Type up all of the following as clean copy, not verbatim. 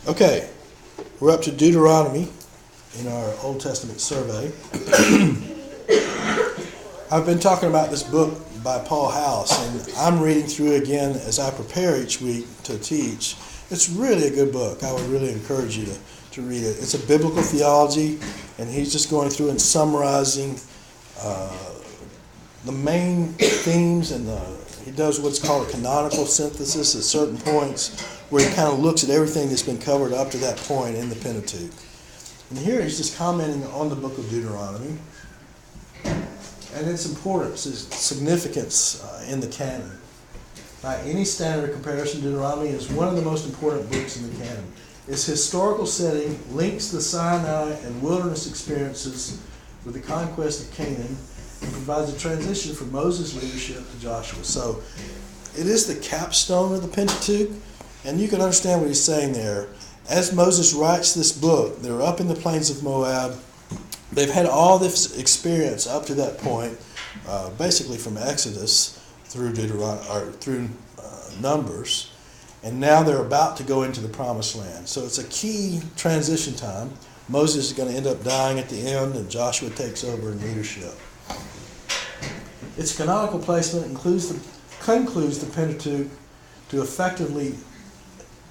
Okay, we're up to Deuteronomy in our Old Testament survey. I've been talking about this book by Paul House, and I'm reading through it again as I prepare each week to teach. It's really a good book. I would really encourage you to read it. It's a biblical theology, and he's just going through and summarizing the main themes, and he does what's called a canonical synthesis at certain points, where he kind of looks at everything that's been covered up to that point in the Pentateuch. And here he's just commenting on the book of Deuteronomy and its importance, its significance in the canon. By any standard of comparison, Deuteronomy is one of the most important books in the canon. Its historical setting links the Sinai and wilderness experiences with the conquest of Canaan and provides a transition from Moses' leadership to Joshua. So it is the capstone of the Pentateuch, and you can understand what he's saying there. As Moses writes this book, they're up in the plains of Moab. They've had all this experience up to that point, basically from Exodus through Numbers, and now they're about to go into the Promised Land. So it's a key transition time. Moses is going to end up dying at the end, and Joshua takes over in leadership. Its canonical placement concludes the Pentateuch to effectively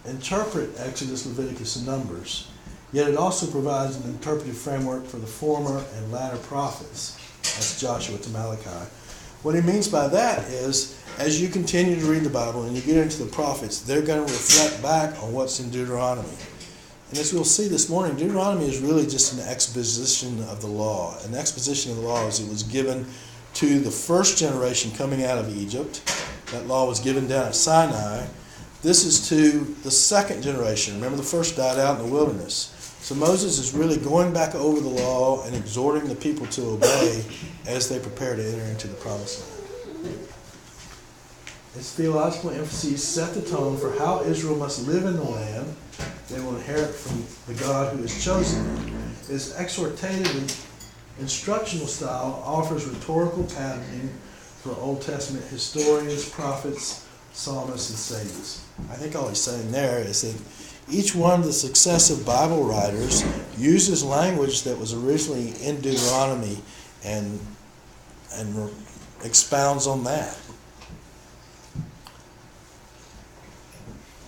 interpret Exodus, Leviticus, and Numbers. Yet it also provides an interpretive framework for the former and latter prophets. That's Joshua to Malachi. What he means by that is, as you continue to read the Bible and you get into the prophets, they're going to reflect back on what's in Deuteronomy. And as we'll see this morning, Deuteronomy is really just an exposition of the law. An exposition of the law as it was given to the first generation coming out of Egypt. That law was given down at Sinai. This is to the second generation. Remember, the first died out in the wilderness. So Moses is really going back over the law and exhorting the people to obey as they prepare to enter into the Promised Land. Its theological emphases set the tone for how Israel must live in the land they will inherit from the God who has chosen them. Its exhortative instructional style offers rhetorical patterning for Old Testament historians, prophets, psalmists, and sages. I think all he's saying there is that each one of the successive Bible writers uses language that was originally in Deuteronomy and expounds on that.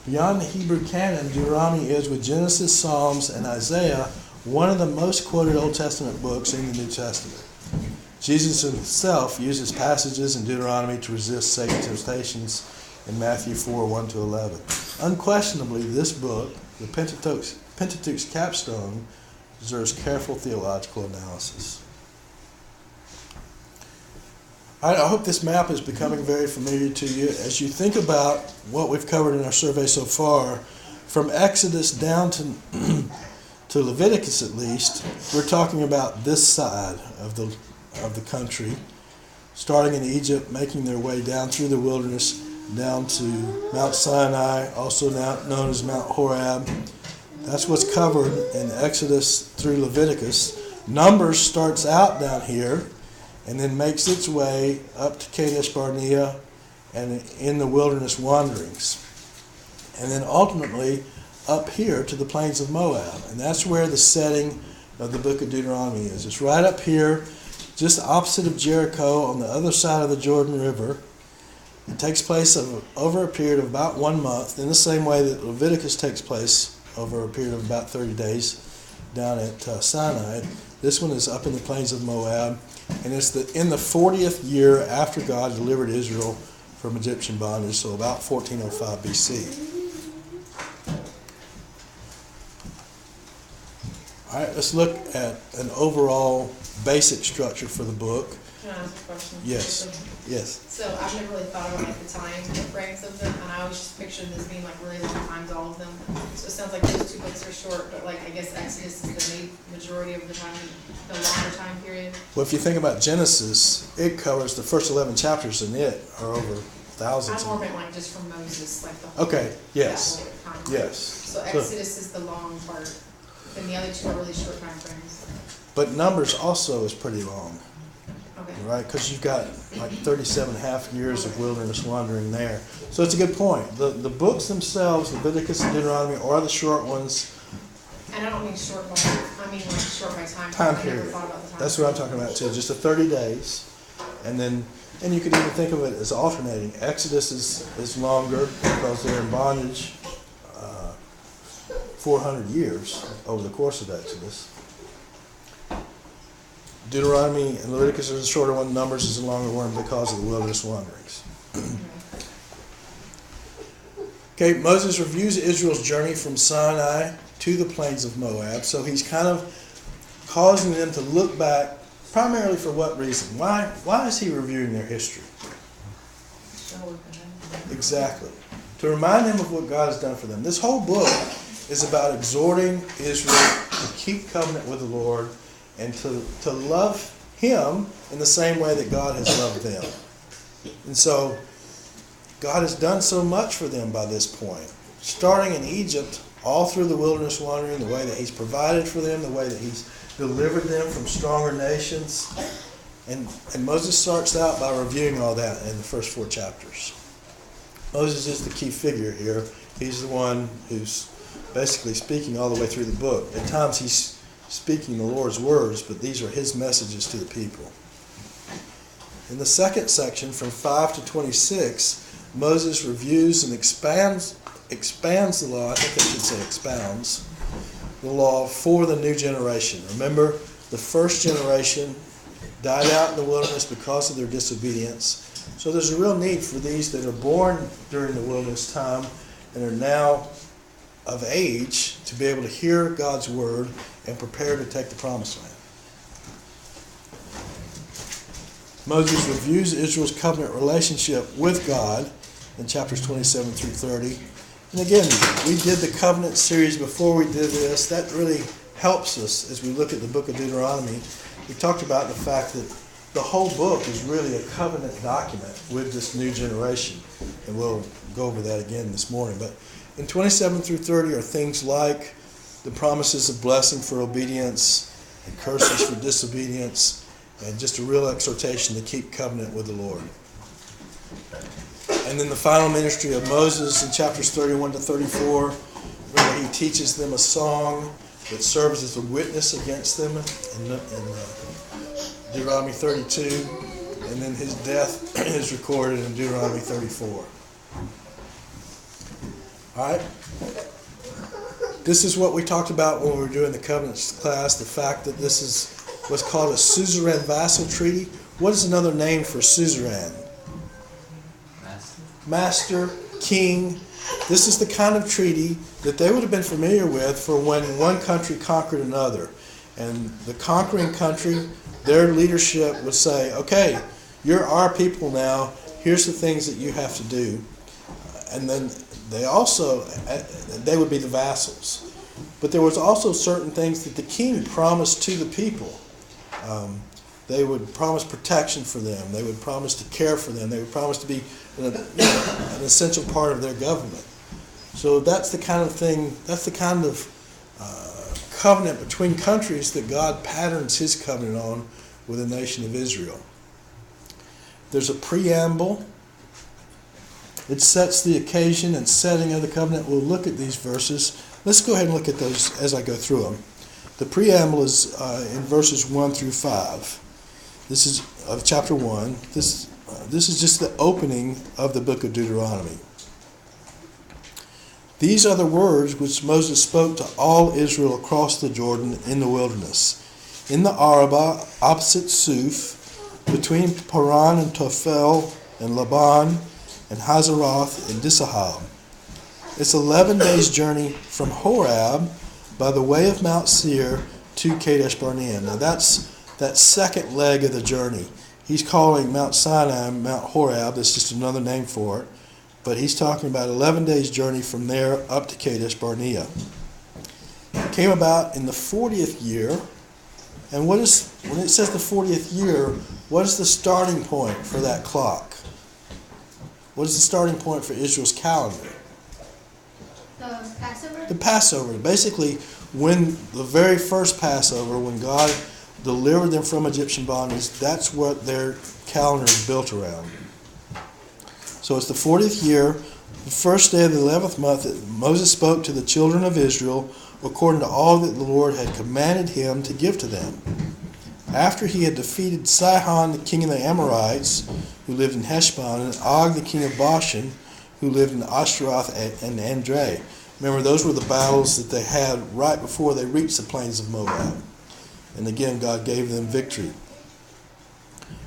Beyond the Hebrew canon, Deuteronomy is, with Genesis, Psalms, and Isaiah, one of the most quoted Old Testament books in the New Testament. Jesus himself uses passages in Deuteronomy to resist Satan's temptations in Matthew 4, 1-11. Unquestionably, this book, the Pentateuch's capstone, deserves careful theological analysis. All right, I hope this map is becoming very familiar to you. As you think about what we've covered in our survey so far, from Exodus down to Leviticus at least, we're talking about this side of the country, starting in Egypt, making their way down through the wilderness, down to Mount Sinai, also now known as Mount Horeb. That's what's covered in Exodus through Leviticus. Numbers starts out down here and then makes its way up to Kadesh Barnea and in the wilderness wanderings. And then ultimately up here to the plains of Moab. And that's where the setting of the book of Deuteronomy is. It's right up here, just opposite of Jericho on the other side of the Jordan River. It takes place over a period of about 1 month, in the same way that Leviticus takes place over a period of about 30 days down at Sinai. This one is up in the plains of Moab, and it's in the 40th year after God delivered Israel from Egyptian bondage, so about 1405 BC. All right, let's look at an overall basic structure for the book. Can I ask a question? Yes. So I've never really thought about like the time frames of them, and I always just pictured this being like really long times, all of them. So it sounds like those two books are short, but like I guess Exodus is the majority of the time, the longer time period. Well, if you think about Genesis, it covers the first 11 chapters in it are over thousands. I'm more meant like just from Moses, like the whole. Okay. Yes. That whole time. Yes. So Exodus is the long part, and the other two are really short time frames. But Numbers also is pretty long. Okay. Okay. right? Because you've got like 37.5 years of wilderness wandering there. So it's a good point. The books themselves, Leviticus and Deuteronomy, are the short ones. And I don't mean short by, I mean like short by time. Time I never period. thought about the time. That's what I'm talking about too. Just the 30 days. And you could even think of it as alternating. Exodus is longer because they're in bondage 400 years over the course of Exodus. Deuteronomy and Leviticus are the shorter one. Numbers is the longer one because of the wilderness wanderings. Okay, Moses reviews Israel's journey from Sinai to the plains of Moab. So he's kind of causing them to look back, primarily for what reason? Why is he reviewing their history? Exactly. To remind them of what God has done for them. This whole book is about exhorting Israel to keep covenant with the Lord and to love Him in the same way that God has loved them. And so God has done so much for them by this point. Starting in Egypt, all through the wilderness wandering, the way that He's provided for them, the way that He's delivered them from stronger nations. And Moses starts out by reviewing all that in the first 4 chapters. Moses is the key figure here. He's the one who's basically speaking all the way through the book. At times he's speaking the Lord's words, but these are his messages to the people. In the second section, from 5 to 26, Moses reviews and expands the law. I think I should say expounds the law for the new generation. Remember, the first generation died out in the wilderness because of their disobedience. So there's a real need for these that are born during the wilderness time and are now of age to be able to hear God's word and prepare to take the promised land. Moses reviews Israel's covenant relationship with God in chapters 27 through 30. And again, we did the covenant series before we did this. That really helps us as we look at the book of Deuteronomy. We talked about the fact that the whole book is really a covenant document with this new generation. And we'll go over that again this morning. But in 27 through 30 are things like the promises of blessing for obedience and curses for disobedience, and just a real exhortation to keep covenant with the Lord. And then the final ministry of Moses in chapters 31 to 34, where he teaches them a song that serves as a witness against them in Deuteronomy 32, and then his death is recorded in Deuteronomy 34. All right? This is what we talked about when we were doing the covenants class, the fact that this is what's called a suzerain vassal treaty. What is another name for suzerain? Master, king. This is the kind of treaty that they would have been familiar with for when one country conquered another. And the conquering country, their leadership would say, okay, you're our people now. Here's the things that you have to do. And then they would be the vassals. But there was also certain things that the king promised to the people. They would promise protection for them. They would promise to care for them. They would promise to be an essential part of their government. So that's the kind of thing, that's the kind of covenant between countries that God patterns his covenant on with the nation of Israel. There's a preamble. It sets the occasion and setting of the covenant. We'll look at these verses. Let's go ahead and look at those as I go through them. The preamble is in verses 1 through 5. This is of chapter 1. This is just the opening of the book of Deuteronomy. These are the words which Moses spoke to all Israel across the Jordan in the wilderness, in the Arabah, opposite Suf, between Paran and Tophel and Laban and Hazeroth and Dissahab. It's 11 days' journey from Horeb by the way of Mount Seir to Kadesh Barnea. Now that's that second leg of the journey. He's calling Mount Sinai Mount Horeb. That's just another name for it. But he's talking about 11 days' journey from there up to Kadesh Barnea. It came about in the 40th year. And when it says the 40th year, what is the starting point for that clock? What is the starting point for Israel's calendar? The Passover? The Passover. Basically, when the very first Passover, when God delivered them from Egyptian bondage. That's what their calendar is built around. So it's the 40th year, the first day of the 11th month, that Moses spoke to the children of Israel according to all that the Lord had commanded him to give to them. After he had defeated Sihon, the king of the Amorites, who lived in Heshbon, and Og, the king of Bashan, who lived in Ashtaroth and Andrei. Remember, those were the battles that they had right before they reached the plains of Moab. And again, God gave them victory.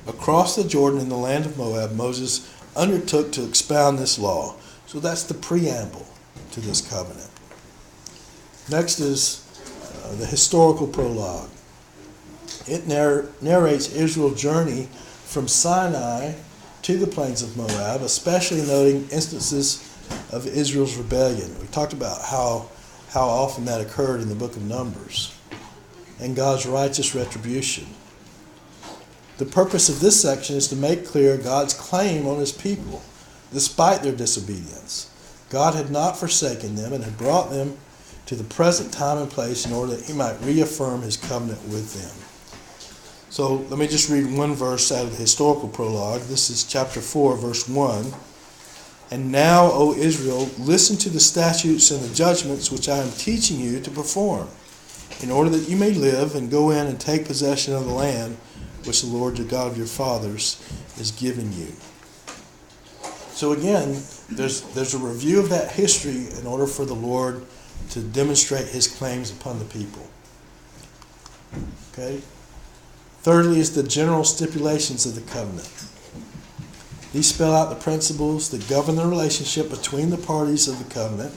Across the Jordan in the land of Moab, Moses undertook to expound this law. So that's the preamble to this covenant. Next is the historical prologue. It narrates Israel's journey from Sinai to the plains of Moab, especially noting instances of Israel's rebellion. We talked about how often that occurred in the book of Numbers, and God's righteous retribution. The purpose of this section is to make clear God's claim on his people, despite their disobedience. God had not forsaken them and had brought them to the present time and place in order that he might reaffirm his covenant with them. So let me just read one verse out of the historical prologue. This is chapter 4, verse 1. And now, O Israel, listen to the statutes and the judgments which I am teaching you to perform, in order that you may live and go in and take possession of the land which the Lord, the God of your fathers, is giving you. So again, there's a review of that history in order for the Lord to demonstrate his claims upon the people. Okay? Thirdly is the general stipulations of the covenant. These spell out the principles that govern the relationship between the parties of the covenant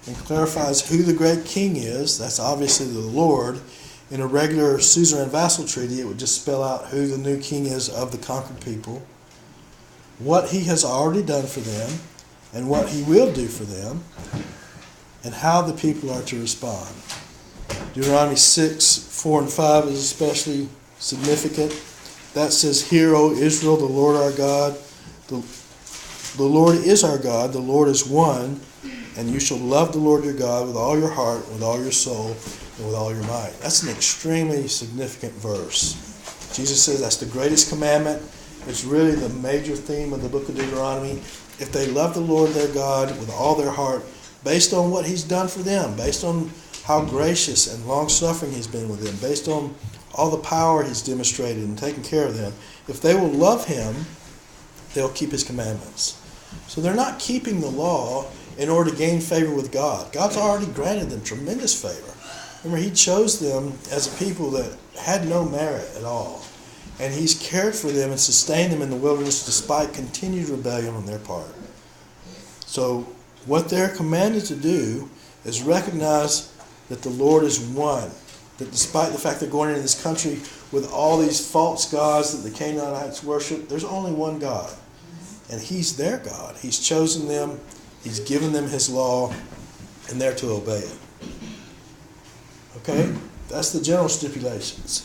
and clarifies who the great king is. That's obviously the Lord. In a regular suzerain vassal treaty, it would just spell out who the new king is of the conquered people, what he has already done for them, and what he will do for them, and how the people are to respond. Deuteronomy 6, 4 and 5 is especially significant. That says, Hear, O Israel, the Lord our God. The Lord is our God, the Lord is one, and you shall love the Lord your God with all your heart, with all your soul, and with all your might. That's an extremely significant verse. Jesus says that's the greatest commandment. It's really the major theme of the book of Deuteronomy. If they love the Lord their God with all their heart, based on what he's done for them, based on how gracious and long-suffering he's been with them, based on all the power he's demonstrated in taking care of them, if they will love him, they'll keep his commandments. So they're not keeping the law in order to gain favor with God. God's already granted them tremendous favor. Remember, he chose them as a people that had no merit at all. And he's cared for them and sustained them in the wilderness despite continued rebellion on their part. So what they're commanded to do is recognize that the Lord is one. That despite the fact they're going into this country with all these false gods that the Canaanites worship, there's only one God. And he's their God. He's chosen them. He's given them his law. And they're to obey it. Okay? That's the general stipulations.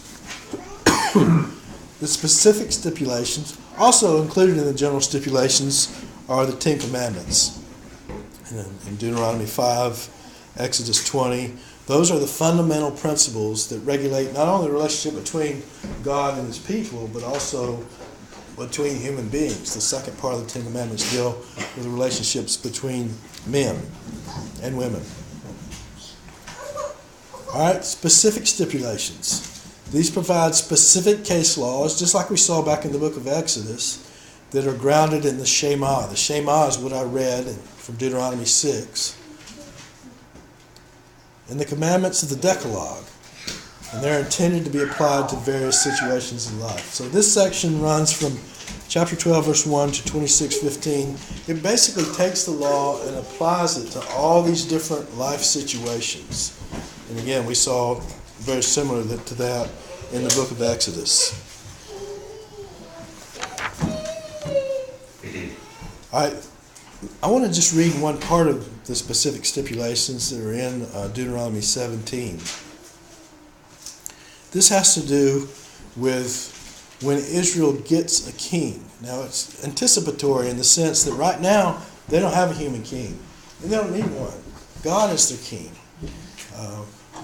The specific stipulations, also included in the general stipulations, are the 10 Commandments. In Deuteronomy 5, Exodus 20, those are the fundamental principles that regulate not only the relationship between God and his people, but also between human beings. The second part of the 10 Commandments deal with the relationships between men and women. All right, specific stipulations. These provide specific case laws, just like we saw back in the book of Exodus, that are grounded in the Shema. The Shema is what I read from Deuteronomy 6. And the commandments of the Decalogue. And they're intended to be applied to various situations in life. So this section runs from chapter 12, verse 1 to 26:15. It basically takes the law and applies it to all these different life situations. And again, we saw very similar to that in the book of Exodus. I want to just read one part of the specific stipulations that are in Deuteronomy 17. This has to do with when Israel gets a king. Now, it's anticipatory in the sense that right now they don't have a human king. And they don't need one. God is their king.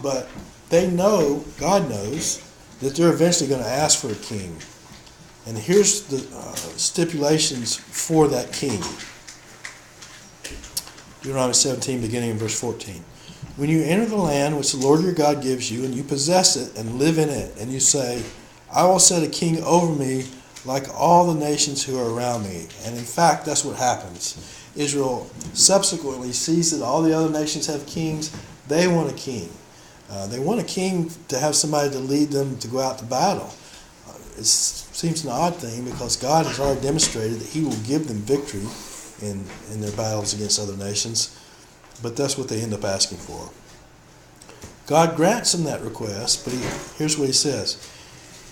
But they know, God knows, that they're eventually going to ask for a king. And here's the stipulations for that king. Deuteronomy 17, beginning in verse 14. When you enter the land which the Lord your God gives you, and you possess it and live in it, and you say, I will set a king over me like all the nations who are around me. And in fact, that's what happens. Israel subsequently sees that all the other nations have kings. They want a king. They want a king to have somebody to lead them to go out to battle. It seems an odd thing because God has already demonstrated that he will give them victory in their battles against other nations. But that's what they end up asking for. God grants them that request, but here's what he says.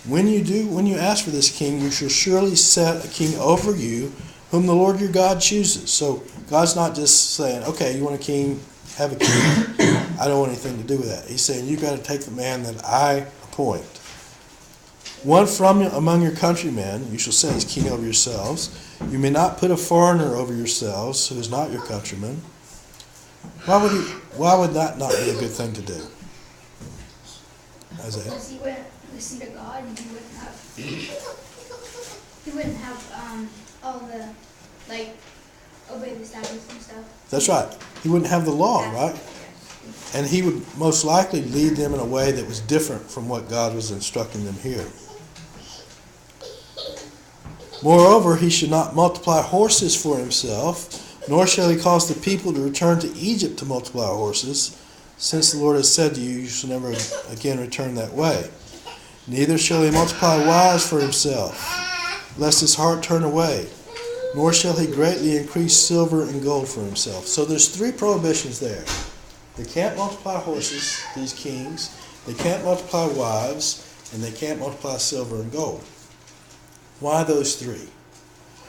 When you ask for this king, you shall surely set a king over you, whom the Lord your God chooses. So God's not just saying, okay, you want a king, have a king. I don't want anything to do with that. He's saying, you've got to take the man that I appoint. One from among your countrymen, you shall set as king over yourselves. You may not put a foreigner over yourselves who is not your countryman. Why would that not be a good thing to do? Isaiah? Because he wouldn't listen to God, and he wouldn't have all the, like, obey the statutes and stuff. That's right. He wouldn't have the law, right? And he would most likely lead them in a way that was different from what God was instructing them here. Moreover, he should not multiply horses for himself, nor shall he cause the people to return to Egypt to multiply horses, since the Lord has said to you, you shall never again return that way. Neither shall he multiply wives for himself, lest his heart turn away, nor shall he greatly increase silver and gold for himself. So there's 3 prohibitions there. They can't multiply horses, these kings. They can't multiply wives, and they can't multiply silver and gold. Why those 3?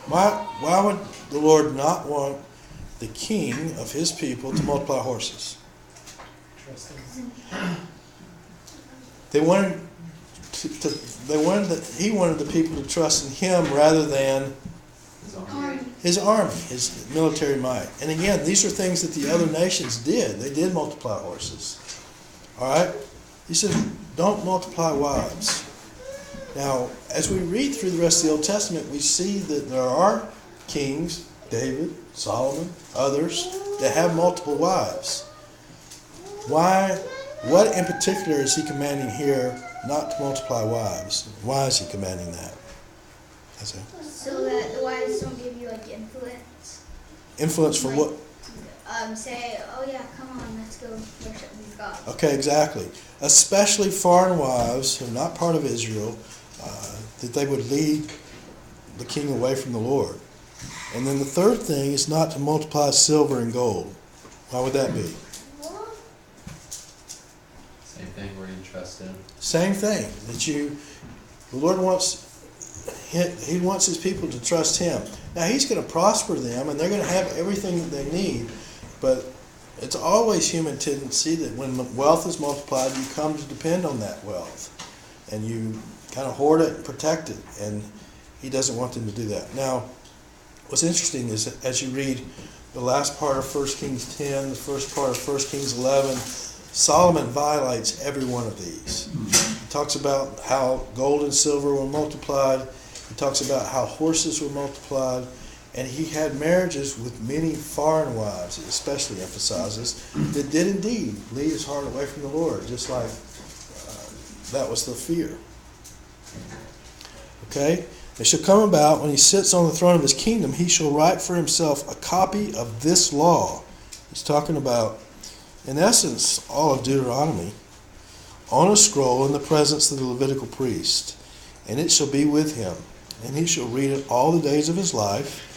Why would the Lord not want the king of his people to multiply horses? He wanted the people to trust in him rather than his army, his military might. And again, these are things that the other nations did. They did multiply horses. All right? He said, don't multiply wives. Now, as we read through the rest of the Old Testament, we see that there are kings, David, Solomon, others, that have multiple wives. Why? What in particular is he commanding here not to multiply wives? Why is he commanding that? So that the wives don't give you like influence. Influence for what? Say, oh yeah, come on, let's go worship these gods. Okay, exactly. Especially foreign wives who are not part of Israel, that they would lead the king away from the Lord. And then the third thing is not to multiply silver and gold. Why would that be? Same thing where you trust him. Same thing. The Lord wants, he wants his people to trust him. Now he's going to prosper them and they're going to have everything that they need. But it's always human tendency that when wealth is multiplied, you come to depend on that wealth. And you kind of hoard it and protect it. And he doesn't want them to do that. Now, what's interesting is that as you read the last part of 1 Kings 10, the first part of 1 Kings 11, Solomon violates every one of these. He talks about how gold and silver were multiplied. He talks about how horses were multiplied. And he had marriages with many foreign wives, it especially emphasizes, that did indeed lead his heart away from the Lord, just like that was the fear. Okay? It shall come about when he sits on the throne of his kingdom, he shall write for himself a copy of this law. He's talking about, in essence, all of Deuteronomy, on a scroll in the presence of the Levitical priest. And it shall be with him, and he shall read it all the days of his life,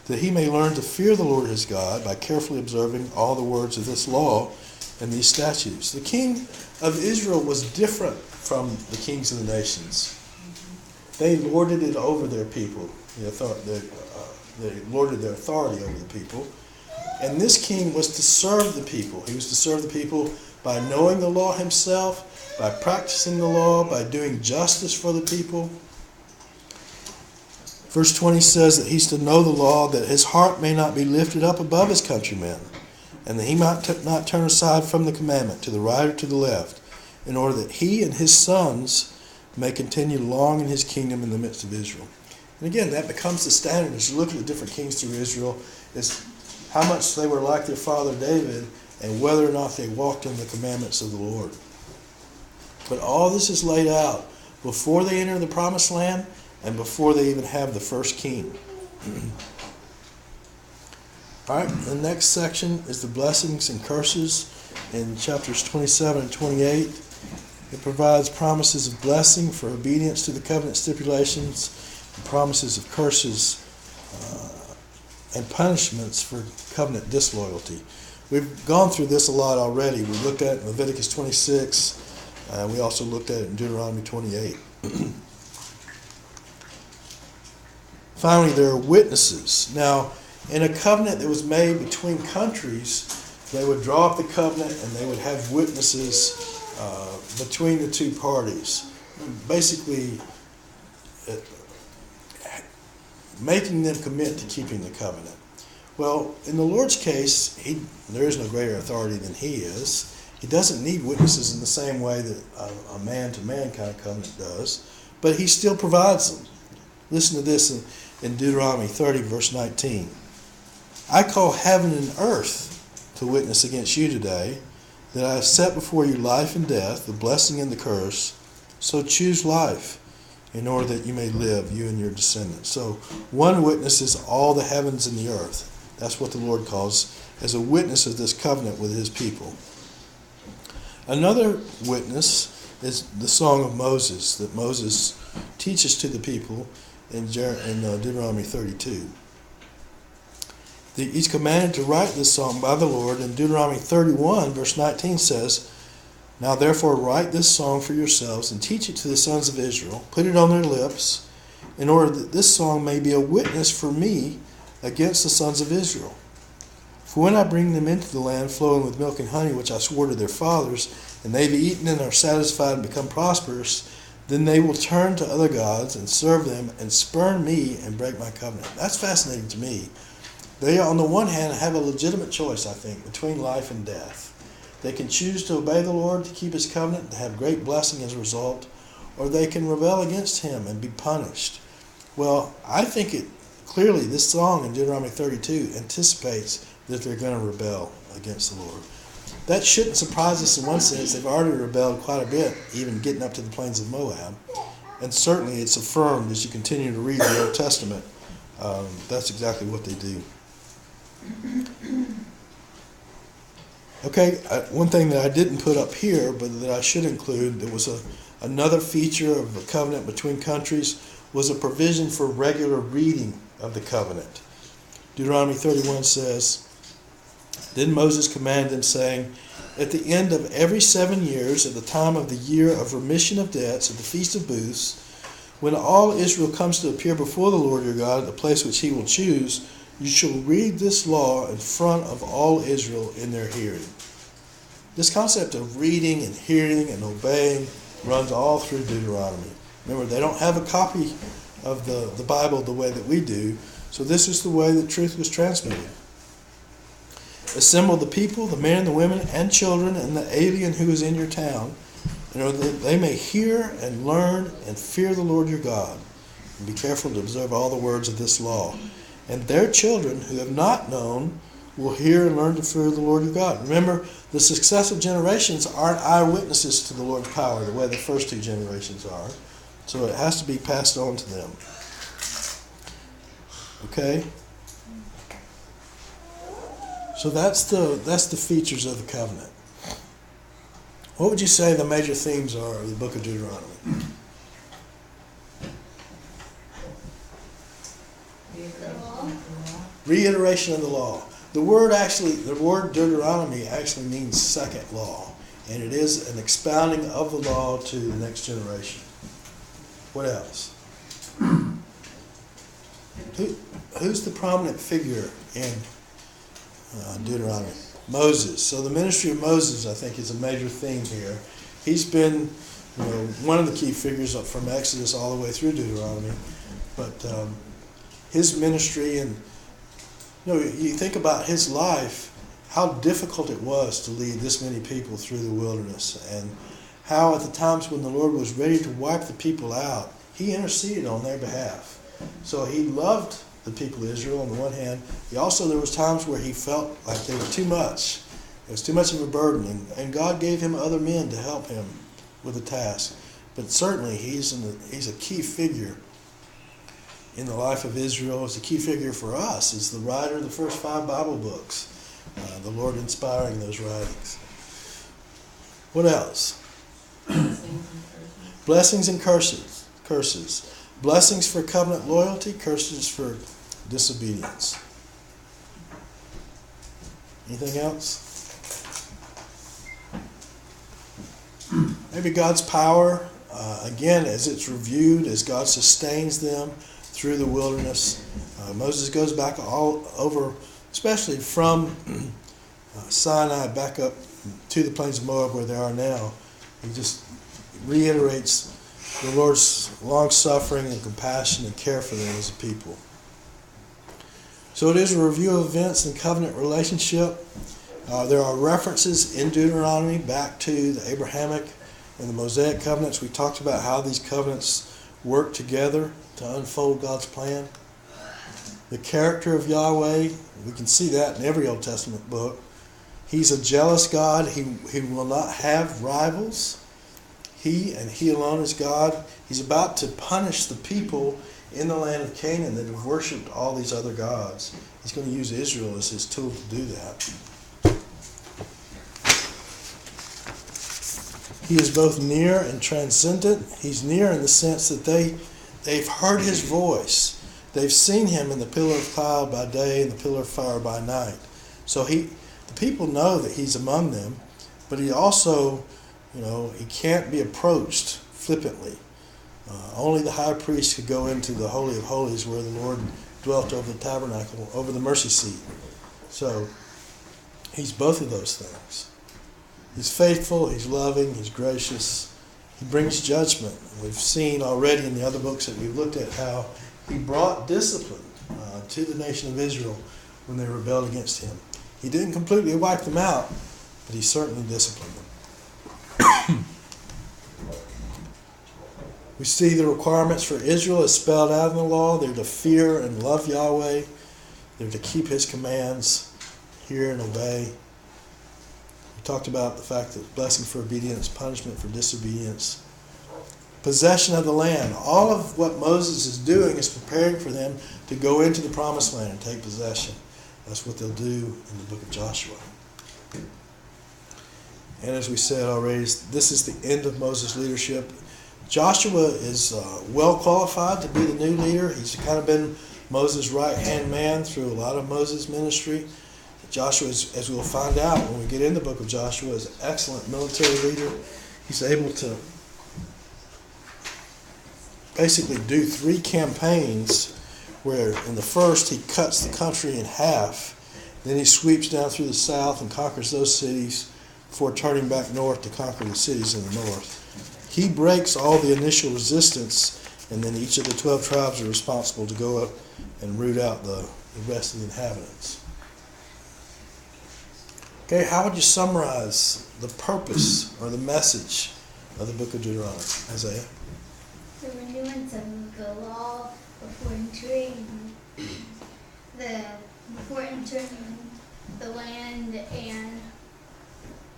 that he may learn to fear the Lord his God by carefully observing all the words of this law and these statutes. The king of Israel was different from the kings of the nations. They lorded it over their people. They lorded their authority over the people. And this king was to serve the people. He was to serve the people by knowing the law himself, by practicing the law, by doing justice for the people. Verse 20 says that he's to know the law, that his heart may not be lifted up above his countrymen, and that he might not turn aside from the commandment to the right or to the left, in order that he and his sons may continue long in his kingdom in the midst of Israel. And again, that becomes the standard as you look at the different kings through Israel, is how much they were like their father David and whether or not they walked in the commandments of the Lord. But all this is laid out before they enter the promised land and before they even have the first king. All right, the next section is the blessings and curses in chapters 27 and 28. It provides promises of blessing for obedience to the covenant stipulations, and promises of curses and punishments for covenant disloyalty. We've gone through this a lot already. We looked at it in Leviticus 26. We also looked at it in Deuteronomy 28. Finally, there are witnesses. Now, in a covenant that was made between countries, they would draw up the covenant and they would have witnesses between the two parties. Basically, making them commit to keeping the covenant. Well, in the Lord's case, there is no greater authority than he is. He doesn't need witnesses in the same way that a man-to-man kind of covenant does, but he still provides them. Listen to this in Deuteronomy 30, verse 19. I call heaven and earth to witness against you today, that I have set before you life and death, the blessing and the curse. So choose life, in order that you may live, you and your descendants. So one witness is all the heavens and the earth. That's what the Lord calls as a witness of this covenant with his people. Another witness is the Song of Moses that Moses teaches to the people in Deuteronomy 32. He's commanded to write this song by the Lord. In Deuteronomy 31, verse 19 says, Now therefore write this song for yourselves and teach it to the sons of Israel. Put it on their lips, in order that this song may be a witness for me against the sons of Israel. For when I bring them into the land flowing with milk and honey, which I swore to their fathers, and they've eaten and are satisfied and become prosperous, then they will turn to other gods and serve them and spurn me and break my covenant. That's fascinating to me. They, on the one hand, have a legitimate choice, I think, between life and death. They can choose to obey the Lord, to keep his covenant, and have great blessing as a result, or they can rebel against him and be punished. Well, I think clearly this song in Deuteronomy 32 anticipates that they're going to rebel against the Lord. That shouldn't surprise us in one sense. They've already rebelled quite a bit, even getting up to the plains of Moab. And certainly it's affirmed as you continue to read the Old Testament. That's exactly what they do. Okay, one thing that I didn't put up here, but that I should include, there was another feature of the covenant between countries, was a provision for regular reading of the covenant. Deuteronomy 31 says, Then Moses commanded them, saying, At the end of every 7 years, at the time of the year of remission of debts, at the Feast of Booths, when all Israel comes to appear before the Lord your God at the place which he will choose, you shall read this law in front of all Israel in their hearing. This concept of reading and hearing and obeying runs all through Deuteronomy. Remember, they don't have a copy of the Bible the way that we do, so this is the way that truth was transmitted. Assemble the people, the men, the women, and children, and the alien who is in your town, in order that they may hear and learn and fear the Lord your God, and be careful to observe all the words of this law. And their children who have not known will hear and learn to fear the Lord your God. Remember, the successive generations aren't eyewitnesses to the Lord's power the way the first two generations are. So it has to be passed on to them. Okay? So that's the features of the covenant. What would you say the major themes are of the book of Deuteronomy? Reiteration of the law. The word Deuteronomy actually means second law, and it is an expounding of the law to the next generation. What else? Who's the prominent figure in Deuteronomy? Moses. So the ministry of Moses, I think, is a major theme here. He's been one of the key figures from Exodus all the way through Deuteronomy, but his ministry and you think about his life, how difficult it was to lead this many people through the wilderness, and how at the times when the Lord was ready to wipe the people out, he interceded on their behalf. So he loved the people of Israel on the one hand. There was times where he felt like they were too much. It was too much of a burden, and God gave him other men to help him with the task. But certainly he's a key figure in the life of Israel. He's a key figure for us as the writer of the first 5 Bible books, the Lord inspiring those writings. What else? Blessings and curses. Blessings for covenant loyalty, curses for disobedience. Anything else? Maybe God's power, again, as it's reviewed, as God sustains them through the wilderness. Moses goes back all over, especially from Sinai back up to the plains of Moab where they are now. He just reiterates the Lord's long-suffering and compassion and care for them as a people. So it is a review of events and covenant relationship. There are references in Deuteronomy back to the Abrahamic and the Mosaic covenants. We talked about how these covenants work together to unfold God's plan. The character of Yahweh, we can see that in every Old Testament book. He's a jealous God. He will not have rivals. He and He alone is God. He's about to punish the people in the land of Canaan that have worshipped all these other gods. He's going to use Israel as His tool to do that. He is both near and transcendent. He's near in the sense that they've heard His voice. They've seen Him in the pillar of cloud by day and the pillar of fire by night. So the people know that He's among them, but He also, He can't be approached flippantly. Only the high priest could go into the Holy of Holies where the Lord dwelt over the tabernacle, over the mercy seat. So He's both of those things. He's faithful, He's loving, He's gracious. He brings judgment. We've seen already in the other books that we've looked at how He brought discipline to the nation of Israel when they rebelled against Him. He didn't completely wipe them out, but He certainly disciplined them. We see the requirements for Israel as spelled out in the law. They're to fear and love Yahweh. They're to keep His commands, hear and obey. We talked about the fact that blessing for obedience, punishment for disobedience. Possession of the land. All of what Moses is doing is preparing for them to go into the promised land and take possession. That's what they'll do in the book of Joshua. And as we said already, this is the end of Moses' leadership. Joshua is well qualified to be the new leader. He's kind of been Moses' right-hand man through a lot of Moses' ministry. Joshua, as we'll find out when we get in the book of Joshua, is an excellent military leader. He's able to basically do 3 campaigns where in the first he cuts the country in half. Then he sweeps down through the south and conquers those cities before turning back north to conquer the cities in the north. He breaks all the initial resistance, and then each of the 12 tribes are responsible to go up and root out the rest of the inhabitants. Okay, how would you summarize the purpose or the message of the book of Deuteronomy, Isaiah? The renewance of the law before entering the land and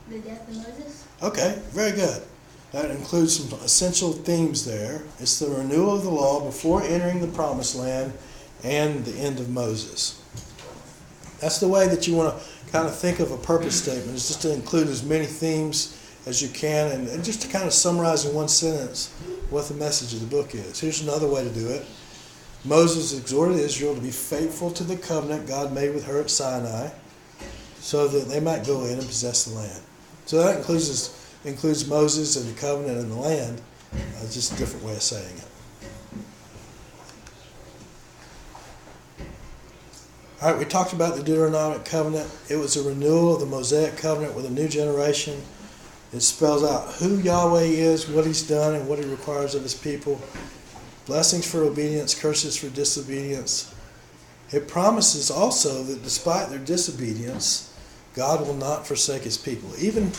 the death of Moses. Okay, very good. That includes some essential themes there. It's the renewal of the law before entering the promised land and the end of Moses. That's the way that you want to kind of think of a purpose statement, is just to include as many themes as you can and just to kind of summarize in one sentence what the message of the book is. Here's another way to do it. Moses exhorted Israel to be faithful to the covenant God made with her at Sinai so that they might go in and possess the land. So that includes Moses and the covenant and the land. Just a different way of saying it. All right, we talked about the Deuteronomic covenant. It was a renewal of the Mosaic covenant with a new generation. It spells out who Yahweh is, what He's done, and what He requires of His people. Blessings for obedience, curses for disobedience. It promises also that despite their disobedience, God will not forsake His people. Even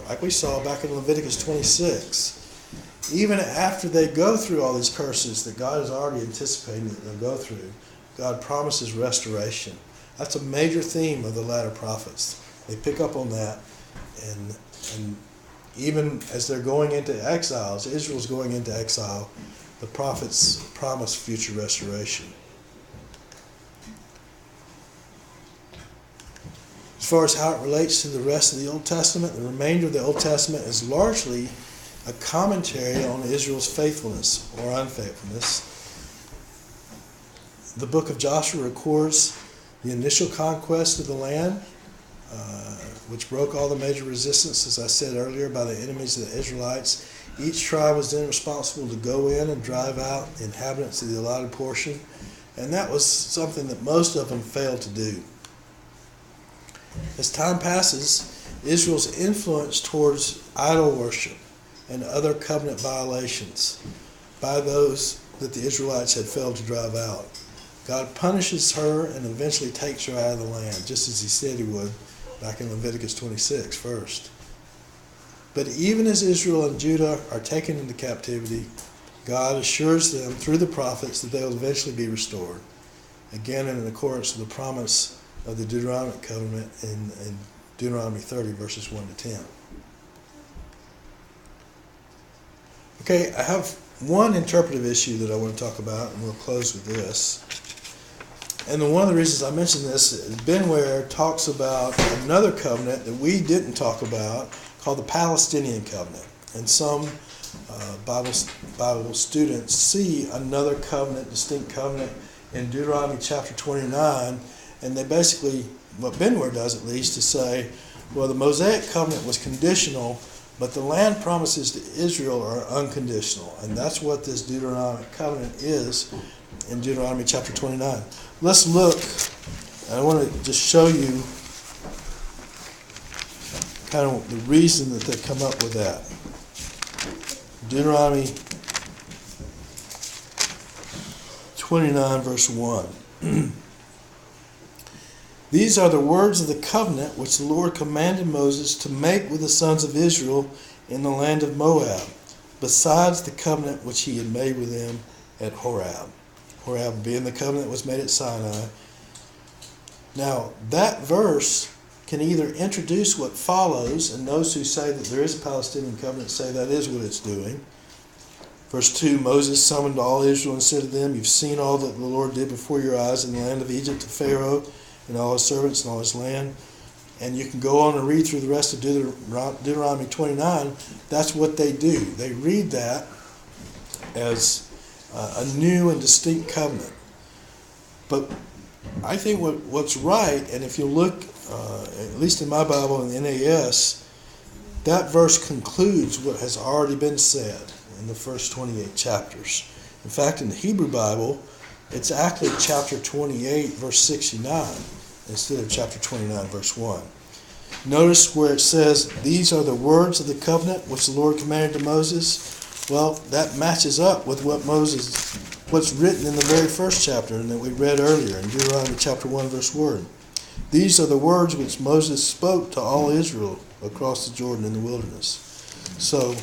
like we saw back in Leviticus 26, even after they go through all these curses that God is already anticipating that they'll go through, God promises restoration. That's a major theme of the latter prophets. They pick up on that, and even as they're going into exile, as Israel's going into exile, the prophets promise future restoration. As far as how it relates to the rest of the Old Testament, the remainder of the Old Testament is largely a commentary on Israel's faithfulness or unfaithfulness. The book of Joshua records the initial conquest of the land, which broke all the major resistance, as I said earlier, by the enemies of the Israelites. Each tribe was then responsible to go in and drive out the inhabitants of the allotted portion, and that was something that most of them failed to do. As time passes, Israel's influence towards idol worship and other covenant violations by those that the Israelites had failed to drive out. God punishes her and eventually takes her out of the land, just as he said he would back in Leviticus 26 first. But even as Israel and Judah are taken into captivity, God assures them through the prophets that they will eventually be restored, again in accordance with the promise of the Deuteronomic covenant in Deuteronomy 30, verses 1 to 10. Okay, I have one interpretive issue that I want to talk about, and we'll close with this. And one of the reasons I mention this is Benware talks about another covenant that we didn't talk about called the Palestinian covenant. And some Bible students see another covenant, distinct covenant, in Deuteronomy chapter 29, and they basically, what Benware does at least, is say, well, the Mosaic covenant was conditional, but the land promises to Israel are unconditional. And that's what this Deuteronomic covenant is in Deuteronomy chapter 29. Let's look, and I want to just show you kind of the reason that they come up with that. Deuteronomy 29, verse 1. These are the words of the covenant which the Lord commanded Moses to make with the sons of Israel in the land of Moab, besides the covenant which he had made with them at Horeb. Horeb being the covenant that was made at Sinai. Now, that verse can either introduce what follows, and those who say that there is a Palestinian covenant say that is what it's doing. Verse 2, Moses summoned all Israel and said to them, you've seen all that the Lord did before your eyes in the land of Egypt to Pharaoh and all his servants and all his land. And you can go on and read through the rest of Deuteronomy 29. That's what they do. They read that as a new and distinct covenant. But I think what's right, and if you look, at least in my Bible in the NAS, that verse concludes what has already been said in the first 28 chapters. In fact, in the Hebrew Bible, it's actually chapter 28, verse 69, instead of chapter 29, verse 1. Notice where it says, these are the words of the covenant which the Lord commanded to Moses. Well, that matches up with what's written in the very first chapter and that we read earlier in Deuteronomy chapter 1, verse 1. These are the words which Moses spoke to all Israel across the Jordan in the wilderness. So,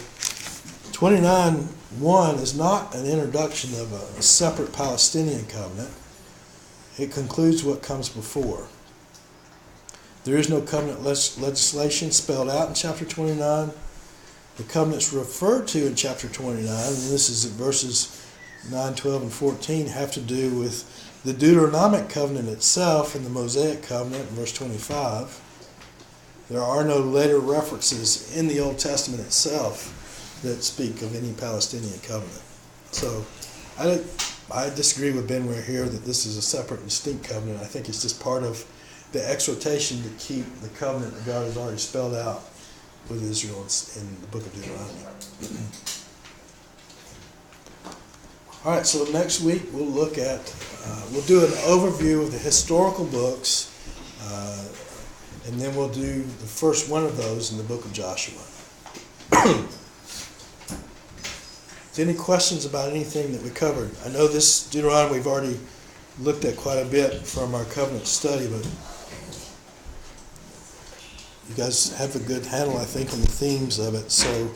29:1 is not an introduction of a separate Palestinian covenant. It concludes what comes before. There is no covenant legislation spelled out in chapter 29. The covenants referred to in chapter 29, and this is verses 9, 12, and 14, have to do with the Deuteronomic covenant itself and the Mosaic covenant in verse 25. There are no later references in the Old Testament itself that speak of any Palestinian covenant. So I disagree with Benware here that this is a separate and distinct covenant. I think it's just part of the exhortation to keep the covenant that God has already spelled out with Israel in the book of Deuteronomy. All right, so next week we'll look at, we'll do an overview of the historical books, and then we'll do the first one of those in the book of Joshua. Any questions about anything that we covered? I know this Deuteronomy we've already looked at quite a bit from our covenant study, but you guys have a good handle, I think, on the themes of it, so